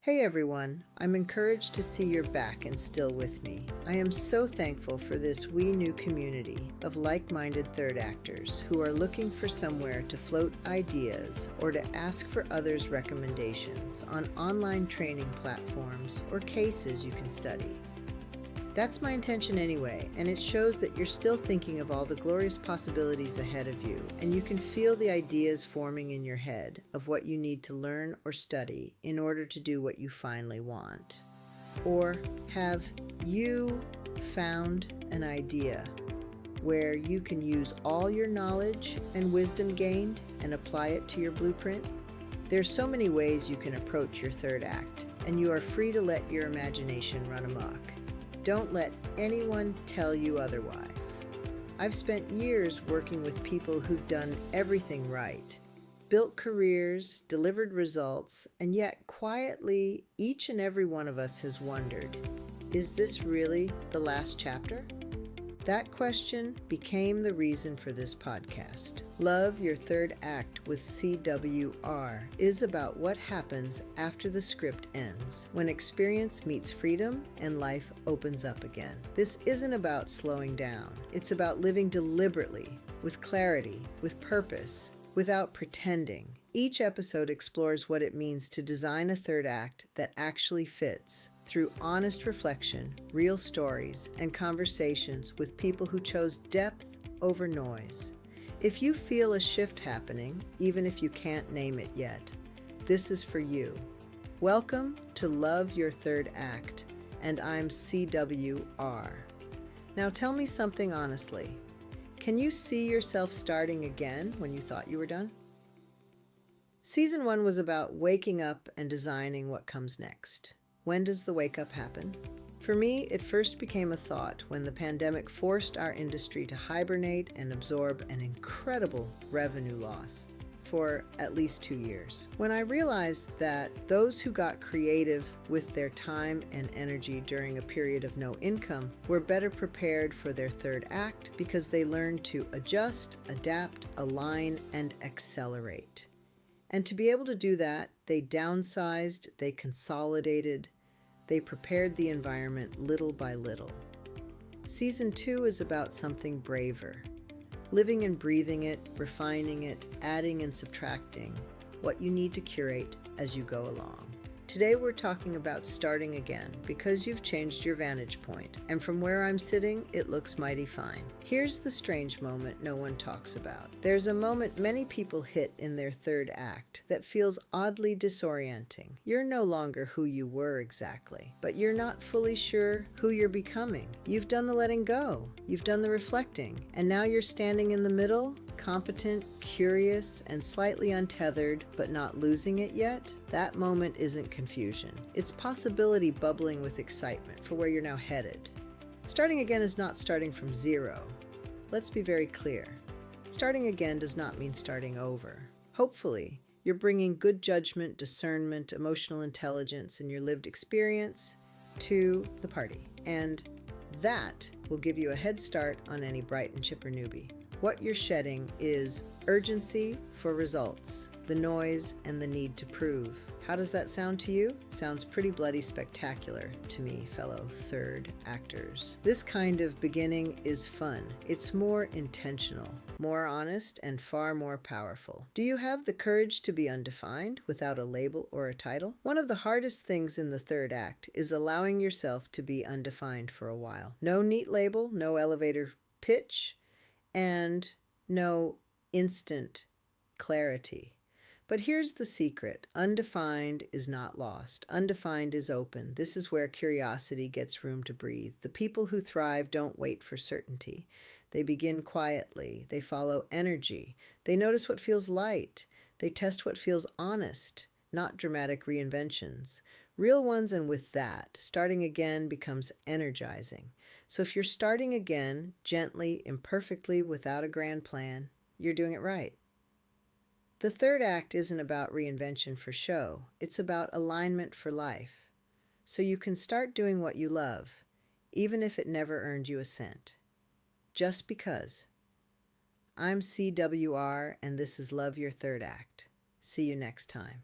Hey everyone, I'm encouraged to see you're back and still with me. I am so thankful for this wee new community of like-minded third actors who are looking for somewhere to float ideas or to ask for others' recommendations on online training platforms or cases you can study. That's my intention anyway, and it shows that you're still thinking of all the glorious possibilities ahead of you, and you can feel the ideas forming in your head of what you need to learn or study in order to do what you finally want. Or have you found an idea where you can use all your knowledge and wisdom gained and apply it to your blueprint? There's so many ways you can approach your third act, and you are free to let your imagination run amok. Don't let anyone tell you otherwise. I've spent years working with people who've done everything right, built careers, delivered results, and yet quietly, each and every one of us has wondered, is this really the last chapter? That question became the reason for this podcast. Love Your Third Act with CWR is about what happens after the script ends, when experience meets freedom and life opens up again. This isn't about slowing down. It's about living deliberately, with clarity, with purpose, without pretending. Each episode explores what it means to design a third act that actually fits, through honest reflection, real stories, and conversations with people who chose depth over noise. If you feel a shift happening, even if you can't name it yet, this is for you. Welcome to Love Your Third Act, and I'm CWR. Now tell me something honestly. Can you see yourself starting again when you thought you were done? Season 1 was about waking up and designing what comes next. When does the wake up happen? For me, it first became a thought when the pandemic forced our industry to hibernate and absorb an incredible revenue loss for at least 2 years. When I realized that those who got creative with their time and energy during a period of no income were better prepared for their third act because they learned to adjust, adapt, align, and accelerate. And to be able to do that, they downsized, they consolidated, they prepared the environment little by little. Season 2 is about something braver. Living and breathing it, refining it, adding and subtracting what you need to curate as you go along. Today we're talking about starting again because you've changed your vantage point, and from where I'm sitting, it looks mighty fine. Here's the strange moment no one talks about. There's a moment many people hit in their third act that feels oddly disorienting. You're no longer who you were exactly, but you're not fully sure who you're becoming. You've done the letting go, you've done the reflecting, and now you're standing in the middle, competent, curious, and slightly untethered, but not losing it yet. That moment isn't confusion. It's possibility bubbling with excitement for where you're now headed. Starting again is not starting from zero. Let's be very clear. Starting again does not mean starting over. Hopefully, you're bringing good judgment, discernment, emotional intelligence, and your lived experience to the party. And that will give you a head start on any bright and chipper newbie. What you're shedding is urgency for results, the noise, and the need to prove. How does that sound to you? Sounds pretty bloody spectacular to me, fellow third actors. This kind of beginning is fun. It's more intentional, more honest, and far more powerful. Do you have the courage to be undefined without a label or a title? One of the hardest things in the third act is allowing yourself to be undefined for a while. No neat label, no elevator pitch, and no instant clarity. But here's the secret. Undefined is not lost. Undefined is open. This is where curiosity gets room to breathe. The people who thrive don't wait for certainty. They begin quietly. They follow energy. They notice what feels light. They test what feels honest, not dramatic reinventions. Real ones, and with that, starting again becomes energizing. So if you're starting again, gently, imperfectly, without a grand plan, you're doing it right. The third act isn't about reinvention for show. It's about alignment for life. So you can start doing what you love, even if it never earned you a cent. Just because. I'm CWR, and this is Love Your Third Act. See you next time.